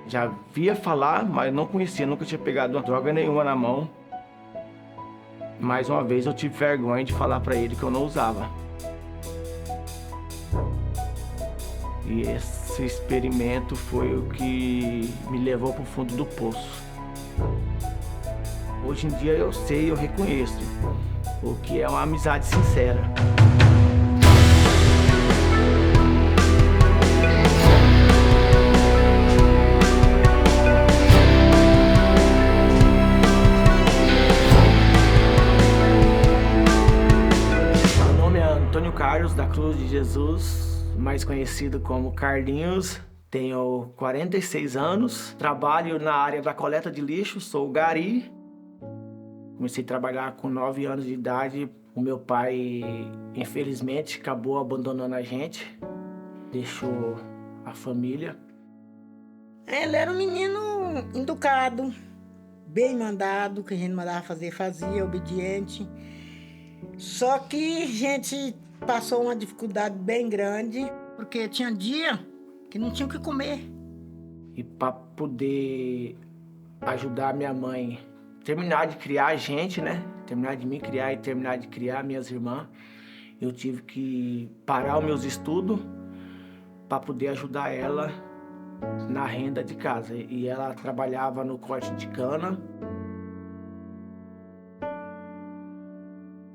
Já via falar, mas não conhecia, nunca tinha pegado droga nenhuma na mão. Mais uma vez eu tive vergonha de falar pra ele que eu não usava. E esse experimento foi o que me levou pro fundo do poço. Hoje em dia eu sei, eu reconheço o que é uma amizade sincera. Meu nome é Antônio Carlos da Cruz de Jesus, mais conhecido como Carlinhos. Tenho 46 anos, trabalho na área da coleta de lixo, sou gari. Comecei a trabalhar com 9 anos de idade. O meu pai, infelizmente, acabou abandonando a gente, deixou a família. Ele era um menino educado, bem mandado, que a gente mandava fazer, fazia, obediente. Só que a gente passou uma dificuldade bem grande, porque tinha dia que não tinha o que comer. E para poder ajudar minha mãe terminar de criar a gente, né? Terminar de me criar e terminar de criar minhas irmãs, eu tive que parar os meus estudos para poder ajudar ela na renda de casa. E ela trabalhava no corte de cana.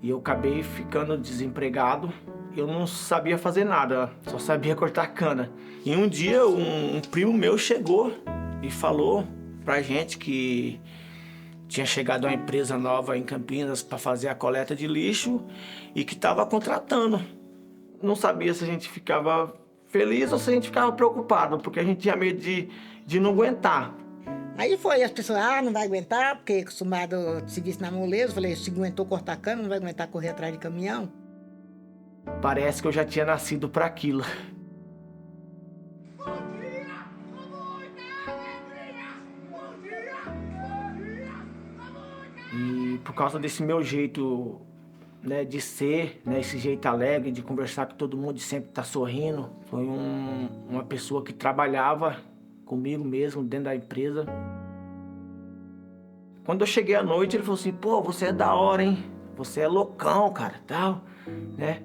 E eu acabei ficando desempregado. Eu não sabia fazer nada, só sabia cortar cana. E um dia um primo meu chegou e falou pra gente que tinha chegado uma empresa nova em Campinas para fazer a coleta de lixo e que estava contratando. Não sabia se a gente ficava feliz ou se a gente ficava preocupado, porque a gente tinha medo de não aguentar. Aí foi, as pessoas, não vai aguentar, porque acostumado a serviço na moleza. Falei, se aguentou cortar cana, não vai aguentar correr atrás de caminhão. Parece que eu já tinha nascido para aquilo. E por causa desse meu jeito, né, de ser, né, esse jeito alegre, de conversar com todo mundo, de sempre estar sorrindo, foi uma pessoa que trabalhava comigo mesmo dentro da empresa. Quando eu cheguei à noite, ele falou assim: pô, você é da hora, hein? Você é loucão, cara, tal, né?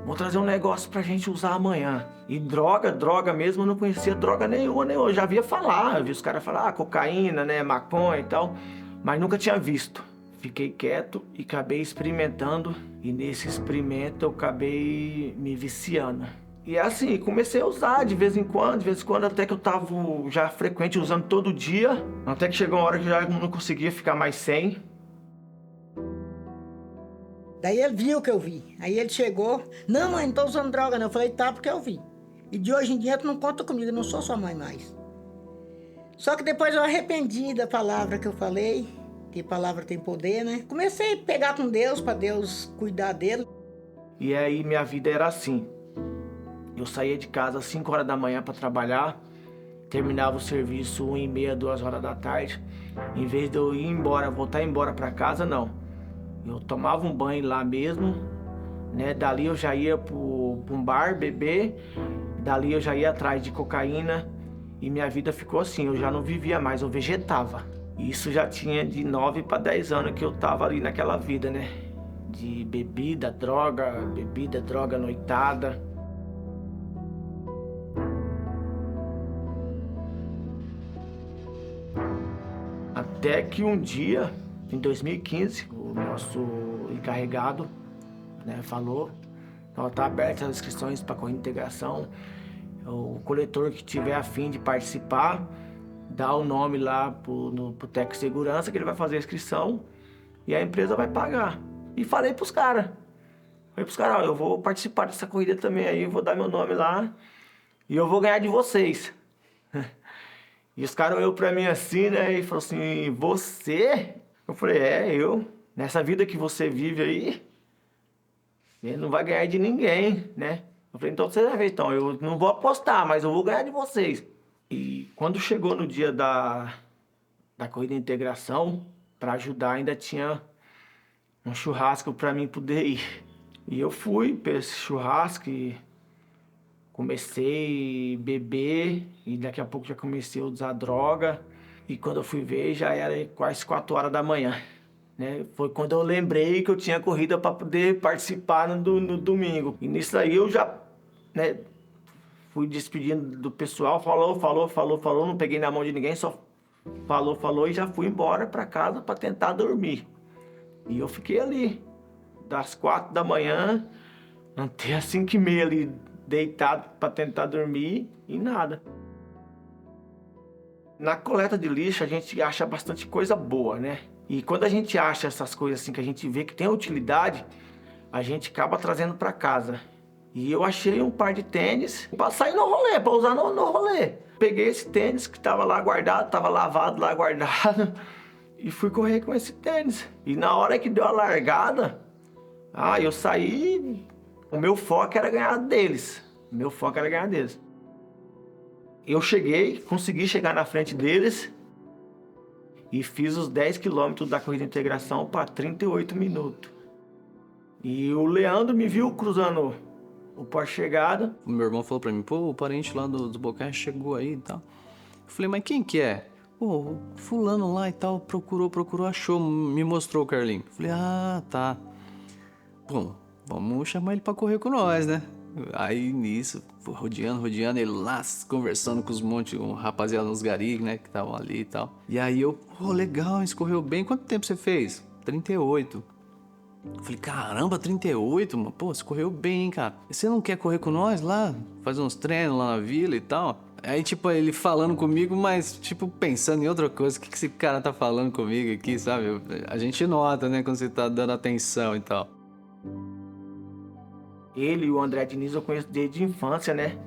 Vou trazer um negócio pra gente usar amanhã. E droga mesmo, eu não conhecia droga nenhuma, nem eu já via falar, eu vi os caras falar, cocaína, né, maconha e tal, mas nunca tinha visto. Fiquei quieto e acabei experimentando, e nesse experimento eu acabei me viciando. E assim, comecei a usar de vez em quando, até que eu tava já frequente usando todo dia, até que chegou uma hora que já não conseguia ficar mais sem. Daí ele viu que eu vi. Aí ele chegou, não, mãe, não tô usando droga não. Eu falei, tá, porque eu vi. E de hoje em dia tu não conta comigo, eu não sou sua mãe mais. Só que depois eu arrependi da palavra que eu falei, que palavra tem poder, né? Comecei a pegar com Deus, para Deus cuidar dele. E aí minha vida era assim. Eu saía de casa às 5 horas da manhã para trabalhar, terminava o serviço 1h30, 2 horas da tarde. Em vez de eu ir embora, voltar embora para casa, não. Eu tomava um banho lá mesmo, né? Dali eu já ia pra um bar beber, dali eu já ia atrás de cocaína e minha vida ficou assim, eu já não vivia mais, eu vegetava. Isso já tinha de 9 para 10 anos que eu tava ali naquela vida, né? De bebida, droga, noitada. Até que um dia, em 2015, o nosso encarregado, né, falou, está aberta as inscrições para a corrida de integração. O coletor que tiver a fim de participar, dá o nome lá pro técnico de segurança que ele vai fazer a inscrição e a empresa vai pagar. E falei pros caras, ó, eu vou participar dessa corrida também aí, vou dar meu nome lá e eu vou ganhar de vocês. E os caras olhou pra mim assim, né, e falou assim, você? Eu falei, eu. Nessa vida que você vive aí, ele não vai ganhar de ninguém, né? Eu falei, então você vai ver, então, eu não vou apostar, mas eu vou ganhar de vocês. E quando chegou no dia da corrida de integração, para ajudar, ainda tinha um churrasco para mim poder ir. E eu fui para esse churrasco e comecei a beber e daqui a pouco já comecei a usar droga. E quando eu fui ver, já era quase 4 horas da manhã, né? Foi quando eu lembrei que eu tinha corrida para poder participar no domingo. E nisso aí eu já, né, fui despedindo do pessoal, falou, não peguei na mão de ninguém, só falou e já fui embora para casa para tentar dormir. E eu fiquei ali, das 4 da manhã até as 5h30 ali, deitado para tentar dormir e nada. Na coleta de lixo a gente acha bastante coisa boa, né? E quando a gente acha essas coisas assim que a gente vê que tem utilidade, a gente acaba trazendo para casa. E eu achei um par de tênis para sair no rolê, para usar no rolê. Peguei esse tênis que estava lá guardado, estava lavado lá guardado e fui correr com esse tênis. E na hora que deu a largada, eu saí, o meu foco era ganhar deles. Eu consegui chegar na frente deles e fiz os 10 quilômetros da corrida de integração para 38 minutos. E o Leandro me viu cruzando o pós-chegada. O meu irmão falou pra mim, pô, o parente lá do Bocacha chegou aí e tal. Eu falei, mas quem que é? Pô, fulano lá e tal, procurou, achou, me mostrou o Carlinho. Eu falei, tá. Bom, vamos chamar ele pra correr com nós, né? Aí nisso, rodeando, ele lá conversando com um rapaziada, uns gari, né, que estavam ali e tal. E aí eu, legal, escorreu bem. Quanto tempo você fez? 38. Eu falei, caramba, 38, mano. Pô, você correu bem, hein, cara. E você não quer correr com nós lá? Fazer uns treinos lá na vila e tal? Aí, tipo, ele falando comigo, mas, tipo, pensando em outra coisa. O que esse cara tá falando comigo aqui, sabe? A gente nota, né, quando você tá dando atenção e tal. Ele e o André Diniz eu conheço desde a infância, né?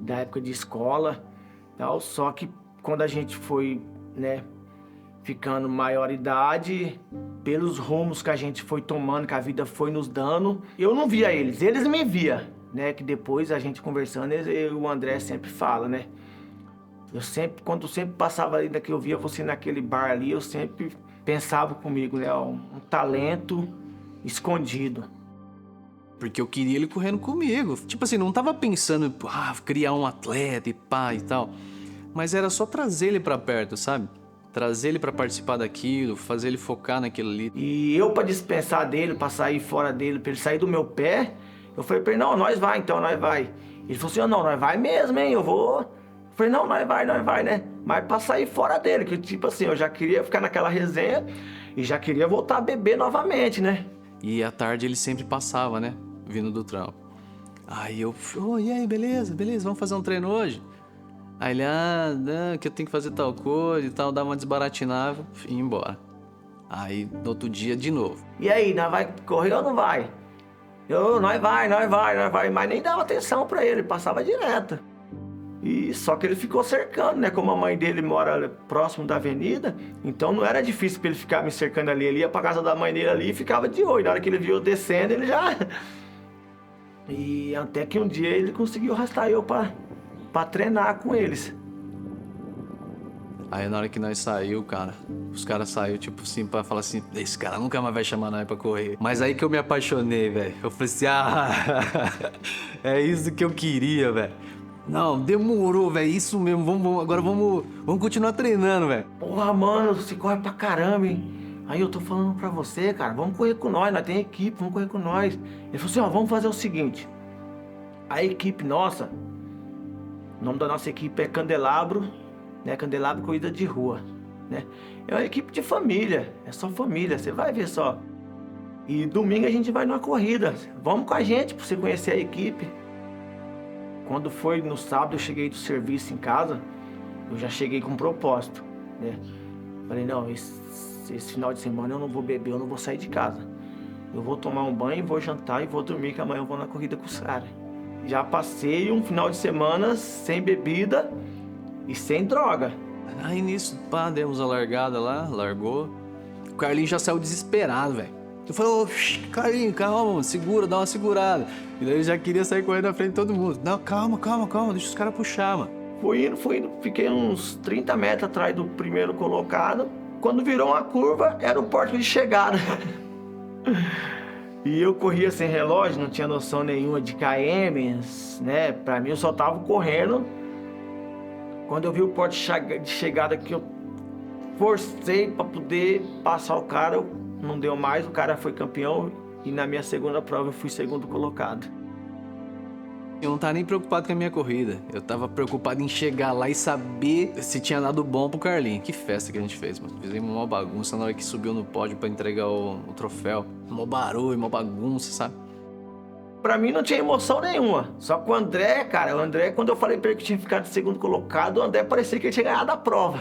Da época de escola e tal. Só que quando a gente foi, né, ficando maior idade, pelos rumos que a gente foi tomando, que a vida foi nos dando, eu não via eles me viam, né? Que depois a gente conversando, o André sempre fala, né? Quando eu sempre passava ali, que eu via você naquele bar ali, eu sempre pensava comigo, né? Um talento escondido. Porque eu queria ele correndo comigo. Tipo assim, não tava pensando, criar um atleta e pá e tal. Mas era só trazer ele pra perto, sabe? Trazer ele pra participar daquilo, fazer ele focar naquilo ali. E eu, pra dispensar dele, pra sair fora dele, pra ele sair do meu pé, eu falei pra ele, não, nós vai, Ele falou assim, não, nós vai mesmo, hein, eu vou. Eu falei, não, nós vai, né? Mas pra sair fora dele, que tipo assim, eu já queria ficar naquela resenha e já queria voltar a beber novamente, né? E à tarde ele sempre passava, né? Vindo do trampo. Aí eu, e aí, beleza, vamos fazer um treino hoje? Aí ele, que eu tenho que fazer tal coisa e tal, dá uma desbaratinada e ir embora. Aí, no outro dia, de novo. E aí, nós vai correr ou não vai? Nós vai, mas nem dava atenção pra ele, passava direto. E só que ele ficou cercando, né? Como a mãe dele mora próximo da avenida, então não era difícil pra ele ficar me cercando ali. Ele ia pra casa da mãe dele ali e ficava de olho. Na hora que ele viu eu descendo, ele já... E até que um dia ele conseguiu arrastar eu pra treinar com eles. Aí na hora que nós saiu, cara, os caras saíram tipo assim pra falar assim, esse cara nunca mais vai chamar nós pra correr. Mas aí que eu me apaixonei, velho. Eu falei assim, é isso que eu queria, velho. Não, demorou, velho, isso mesmo, agora vamos continuar treinando, velho. Porra, mano, você corre pra caramba, hein? Aí eu tô falando pra você, cara, vamos correr com nós tem equipe, vamos correr com nós. Ele falou assim, vamos fazer o seguinte, a equipe nossa, o nome da nossa equipe é Candelabro, né, Candelabro Corrida de Rua, né? É uma equipe de família, é só família, você vai ver só. E domingo a gente vai numa corrida, vamos com a gente pra você conhecer a equipe. Quando foi no sábado, eu cheguei do serviço em casa, eu já cheguei com um propósito, né? Falei, não, esse final de semana eu não vou beber, eu não vou sair de casa. Eu vou tomar um banho, vou jantar e vou dormir, que amanhã eu vou na corrida com os caras. Já passei um final de semana sem bebida e sem droga. Aí nisso, demos a largada lá, largou. O Carlinho já saiu desesperado, velho. Eu falei, Carlinho, calma, segura, dá uma segurada. E daí ele já queria sair correndo na frente de todo mundo. Não, calma, deixa os caras puxar, mano. Fui indo, fiquei uns 30 metros atrás do primeiro colocado. Quando virou uma curva, era o porto de chegada. E eu corria sem relógio, não tinha noção nenhuma de km, né? Pra mim eu só tava correndo. Quando eu vi o porte de chegada que eu forcei para poder passar o cara, não deu mais, o cara foi campeão e na minha segunda prova eu fui segundo colocado. Eu não tava nem preocupado com a minha corrida. Eu tava preocupado em chegar lá e saber se tinha dado bom pro Carlinho. Que festa que a gente fez, mano. Fizemos uma bagunça na hora que subiu no pódio pra entregar o troféu. Mó barulho, mó bagunça, sabe? Pra mim não tinha emoção nenhuma. Só que o André, cara, quando eu falei pra ele que tinha ficado segundo colocado, o André parecia que ele tinha ganhado a prova.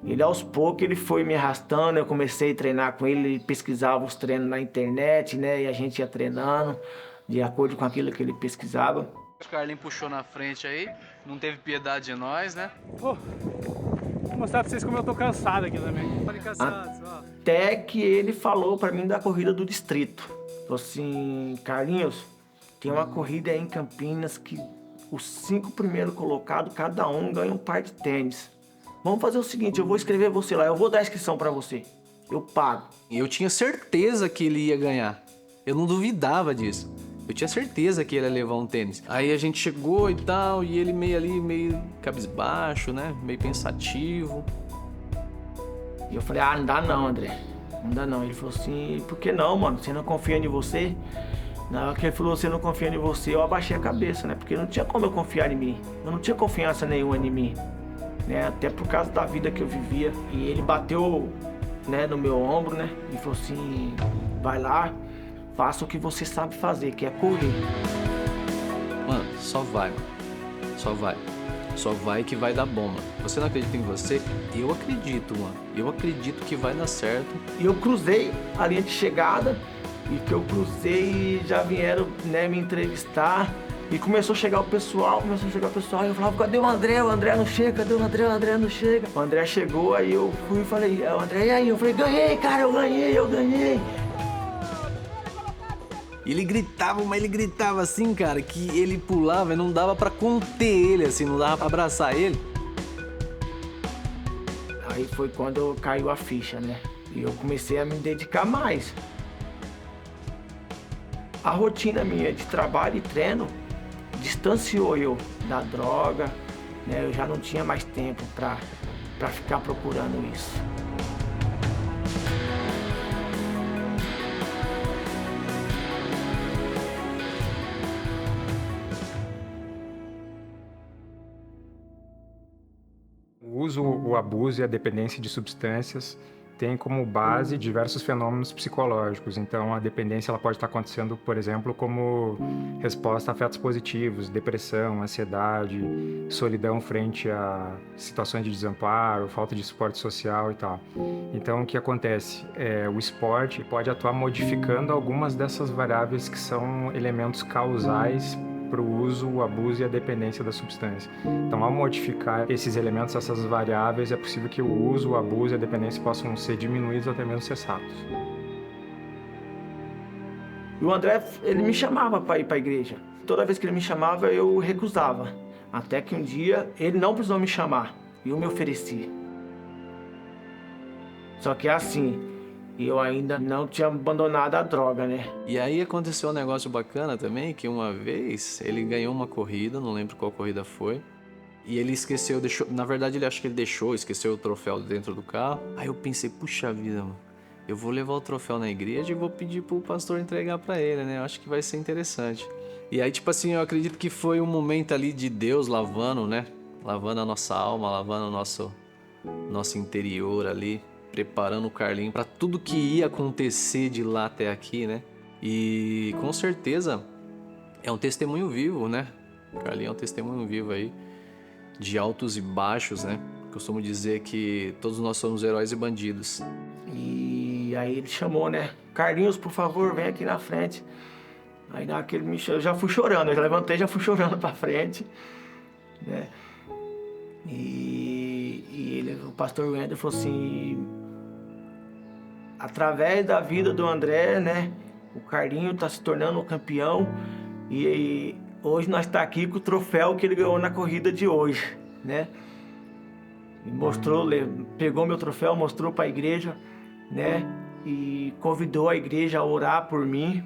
Ele aos poucos ele foi me arrastando, eu comecei a treinar com ele, ele pesquisava os treinos na internet, né? E a gente ia treinando de acordo com aquilo que ele pesquisava. O Carlinho puxou na frente aí, não teve piedade de nós, né? Vou mostrar pra vocês como eu tô cansado aqui também. Falei cansado, ó. Até que ele falou pra mim da corrida do distrito. Falou assim, Carlinhos, tem uma corrida aí em Campinas que os 5 primeiros colocados, cada um ganha um par de tênis. Vamos fazer o seguinte, eu vou escrever você lá, eu vou dar a inscrição pra você. Eu pago. Eu tinha certeza que ele ia ganhar. Eu não duvidava disso. Eu tinha certeza que ele ia levar um tênis. Aí a gente chegou e tal, e ele meio cabisbaixo, né? Meio pensativo. E eu falei, não dá não, André. Não dá não. Ele falou assim, por que não, mano? Você não confia em você? Na hora que ele falou, você não confia em você, eu abaixei a cabeça, né? Porque não tinha como eu confiar em mim. Eu não tinha confiança nenhuma em mim. Né? Até por causa da vida que eu vivia. E ele bateu, né, no meu ombro, né? E falou assim, vai lá, faça o que você sabe fazer, que é correr. Mano, só vai, mano. Só vai. Só vai que vai dar bom, mano. Você não acredita em você? Eu acredito, mano. Eu acredito que vai dar certo. E eu cruzei a linha de chegada, e que eu cruzei já vieram, né, me entrevistar. E começou a chegar o pessoal, e eu falava, cadê o André? O André não chega, cadê o André? O André não chega. O André chegou, aí eu fui e falei, o André, e aí? Eu falei, ganhei, cara, eu ganhei. Ele gritava, mas ele gritava assim, cara, que ele pulava e não dava pra conter ele, assim, não dava pra abraçar ele. Aí foi quando caiu a ficha, né? E eu comecei a me dedicar mais. A rotina minha de trabalho e treino distanciou eu da droga, né? Eu já não tinha mais tempo pra ficar procurando isso. O uso, o abuso e a dependência de substâncias tem como base diversos fenômenos psicológicos. Então, a dependência ela pode estar acontecendo, por exemplo, como resposta a afetos positivos, depressão, ansiedade, solidão frente a situações de desamparo, falta de suporte social e tal. Então, o que acontece? O esporte pode atuar modificando algumas dessas variáveis que são elementos causais para o uso, o abuso e a dependência da substância. Então, ao modificar esses elementos, essas variáveis, é possível que o uso, o abuso e a dependência possam ser diminuídos ou até mesmo cessados. E o André, ele me chamava para ir para a igreja. Toda vez que ele me chamava, eu recusava. Até que um dia, ele não precisou me chamar, e eu me ofereci. Só que é assim, eu ainda não tinha abandonado a droga, né? E aí aconteceu um negócio bacana também, que uma vez ele ganhou uma corrida, não lembro qual corrida foi, e ele esqueceu, na verdade ele acho que ele esqueceu o troféu dentro do carro. Aí eu pensei, puxa vida, mano, eu vou levar o troféu na igreja e vou pedir pro pastor entregar pra ele, né? Eu acho que vai ser interessante. E aí, tipo assim, eu acredito que foi um momento ali de Deus lavando, né? Lavando a nossa alma, lavando o nosso interior ali, preparando o Carlinho para tudo que ia acontecer de lá até aqui, né? E com certeza é um testemunho vivo, né? O Carlinho é um testemunho vivo aí de altos e baixos, né? Costumo dizer que todos nós somos heróis e bandidos. E aí ele chamou, né? Carlinhos, por favor, vem aqui na frente. Aí naquele me chamou, eu já fui chorando, eu já levantei, já fui chorando para frente, né? E o pastor Wendel falou assim, através da vida do André, né, o Carlinho está se tornando um campeão e hoje nós está aqui com o troféu que ele ganhou na corrida de hoje, né? E mostrou, pegou meu troféu, mostrou para a igreja, né? e convidou a igreja a orar por mim,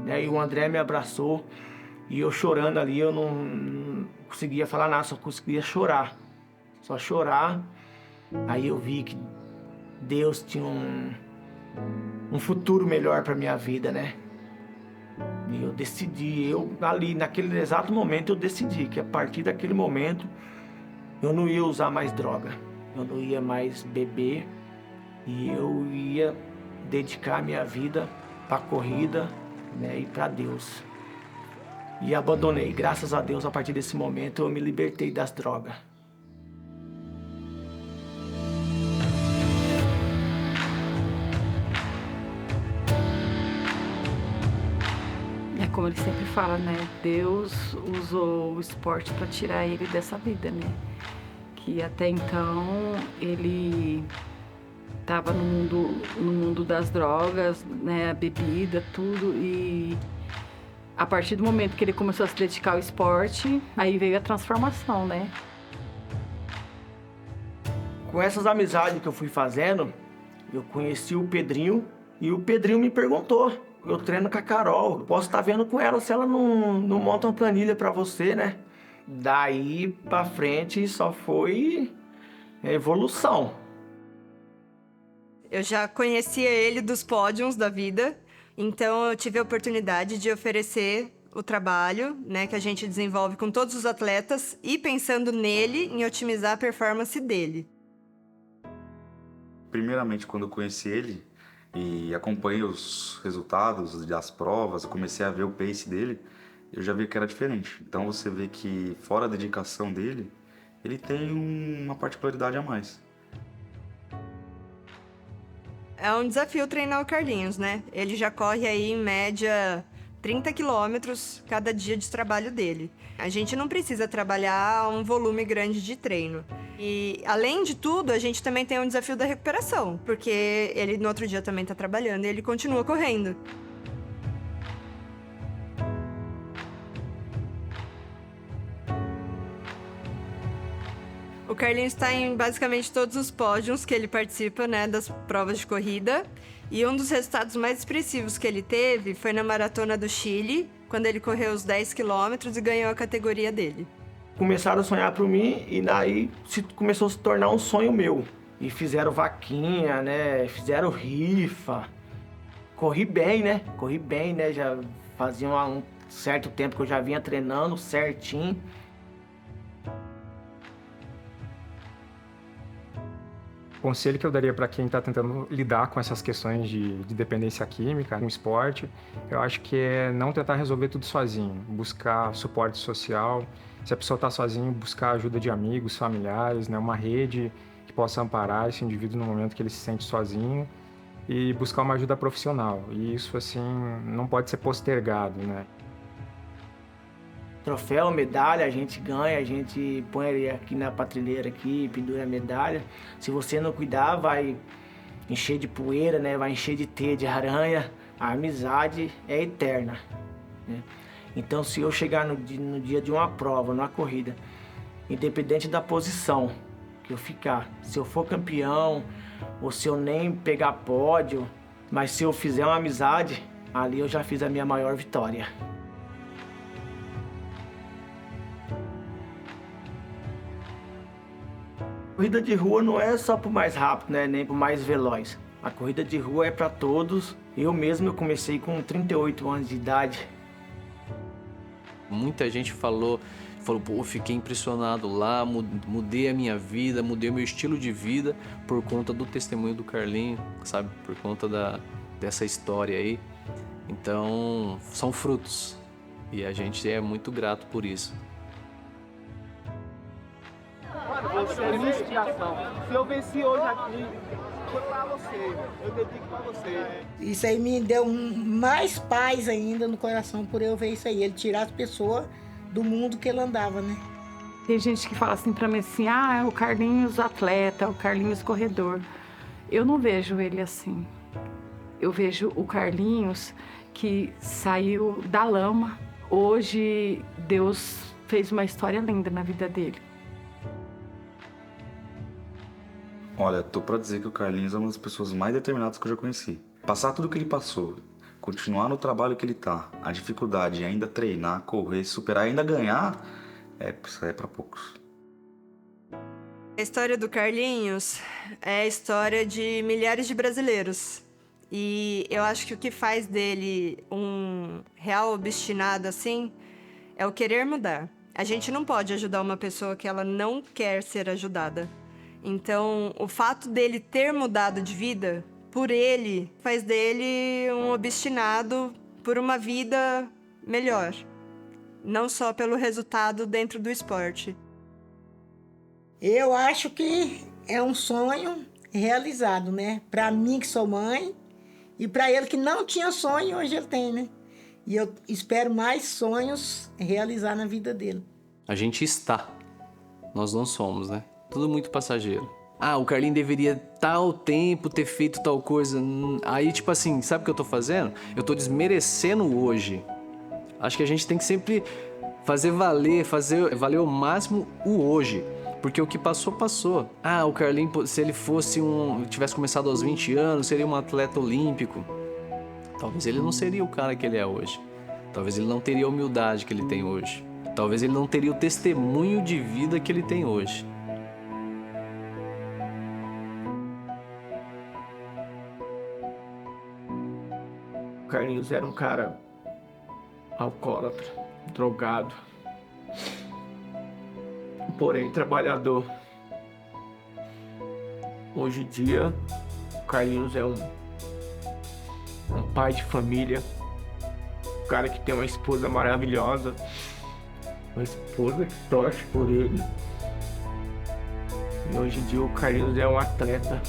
né? E o André me abraçou e eu chorando ali, eu não conseguia falar nada, só conseguia chorar, só chorar. Aí eu vi que Deus tinha um futuro melhor para minha vida, né? E eu decidi, ali naquele exato momento eu decidi que a partir daquele momento eu não ia usar mais droga, eu não ia mais beber e eu ia dedicar minha vida para a corrida, né, e para Deus. E abandonei, graças a Deus, a partir desse momento eu me libertei das drogas. É como ele sempre fala, né? Deus usou o esporte para tirar ele dessa vida, né? Que até então ele estava no mundo das drogas, né? A bebida, tudo. E a partir do momento que ele começou a se dedicar ao esporte, aí veio a transformação, né? Com essas amizades que eu fui fazendo, eu conheci o Pedrinho e o Pedrinho me perguntou. Eu treino com a Carol, posso estar vendo com ela se ela não monta uma planilha para você, né? Daí pra frente só foi evolução. Eu já conhecia ele dos pódios da vida, então eu tive a oportunidade de oferecer o trabalho, né, que a gente desenvolve com todos os atletas e pensando nele, em otimizar a performance dele. Primeiramente, quando eu conheci ele e acompanhei os resultados das provas, eu comecei a ver o pace dele, eu já vi que era diferente. Então você vê que fora a dedicação dele, ele tem uma particularidade a mais. É um desafio treinar o Carlinhos, né? Ele já corre aí em média 30 quilômetros cada dia de trabalho dele. A gente não precisa trabalhar um volume grande de treino. E, além de tudo, a gente também tem um desafio da recuperação, porque ele no outro dia também tá trabalhando e ele continua correndo. O Carlinhos está em basicamente todos os pódios que ele participa, né, das provas de corrida. E um dos resultados mais expressivos que ele teve foi na Maratona do Chile, quando ele correu os 10 quilômetros e ganhou a categoria dele. Começaram a sonhar por mim e daí começou a se tornar um sonho meu. E fizeram vaquinha, né, fizeram rifa. Corri bem, né, já fazia um certo tempo que eu já vinha treinando certinho. O conselho que eu daria para quem está tentando lidar com essas questões de dependência química, com esporte, eu acho que é não tentar resolver tudo sozinho, buscar suporte social. Se a pessoa está sozinha, buscar ajuda de amigos, familiares, né, uma rede que possa amparar esse indivíduo no momento que ele se sente sozinho e buscar uma ajuda profissional. E isso, assim, não pode ser postergado, né? Troféu, medalha, a gente ganha, a gente põe ele aqui na prateleira aqui, pendura a medalha. Se você não cuidar, vai encher de poeira, né? Vai encher de teia de aranha. A amizade é eterna, né? Então, se eu chegar no dia de uma prova, numa corrida, independente da posição que eu ficar, se eu for campeão ou se eu nem pegar pódio, mas se eu fizer uma amizade, ali eu já fiz a minha maior vitória. A corrida de rua não é só pro mais rápido, né? Nem pro mais veloz. A corrida de rua é para todos. Eu mesmo comecei com 38 anos de idade. Muita gente falou, pô, fiquei impressionado lá, mudei a minha vida, mudei o meu estilo de vida por conta do testemunho do Carlinho, sabe? Por conta dessa história aí. Então, são frutos. E a gente é muito grato por isso. Você é minha inspiração. Se eu venci hoje aqui, foi pra você. Eu dedico pra você. Isso aí me deu mais paz ainda no coração por eu ver isso aí. Ele tirar as pessoas do mundo que ele andava, né? Tem gente que fala assim pra mim assim, é o Carlinhos atleta, o Carlinhos corredor. Eu não vejo ele assim. Eu vejo o Carlinhos que saiu da lama. Hoje Deus fez uma história linda na vida dele. Olha, tô pra dizer que o Carlinhos é uma das pessoas mais determinadas que eu já conheci. Passar tudo que ele passou, continuar no trabalho que ele tá, a dificuldade, ainda treinar, correr, superar, ainda ganhar, isso é para poucos. A história do Carlinhos é a história de milhares de brasileiros. E eu acho que o que faz dele um real obstinado assim é o querer mudar. A gente não pode ajudar uma pessoa que ela não quer ser ajudada. Então, o fato dele ter mudado de vida, por ele, faz dele um obstinado por uma vida melhor. Não só pelo resultado dentro do esporte. Eu acho que é um sonho realizado, né? Para mim que sou mãe e para ele que não tinha sonho, hoje ele tem, né? E eu espero mais sonhos realizar na vida dele. A gente está. Nós não somos, né? Tudo muito passageiro. Ah, o Carlinhos deveria tal tempo ter feito tal coisa. Aí, tipo assim, sabe o que eu tô fazendo? Eu tô desmerecendo o hoje. Acho que a gente tem que sempre fazer valer ao máximo o hoje. Porque o que passou, passou. Ah, o Carlinhos, se ele tivesse começado aos 20 anos, seria um atleta olímpico. Talvez ele não seria o cara que ele é hoje. Talvez ele não teria a humildade que ele tem hoje. Talvez ele não teria o testemunho de vida que ele tem hoje. O Carlinhos era um cara alcoólatra, drogado, porém trabalhador. Hoje em dia, o Carlinhos é um pai de família, um cara que tem uma esposa maravilhosa, uma esposa que torce por ele. E hoje em dia o Carlinhos é um atleta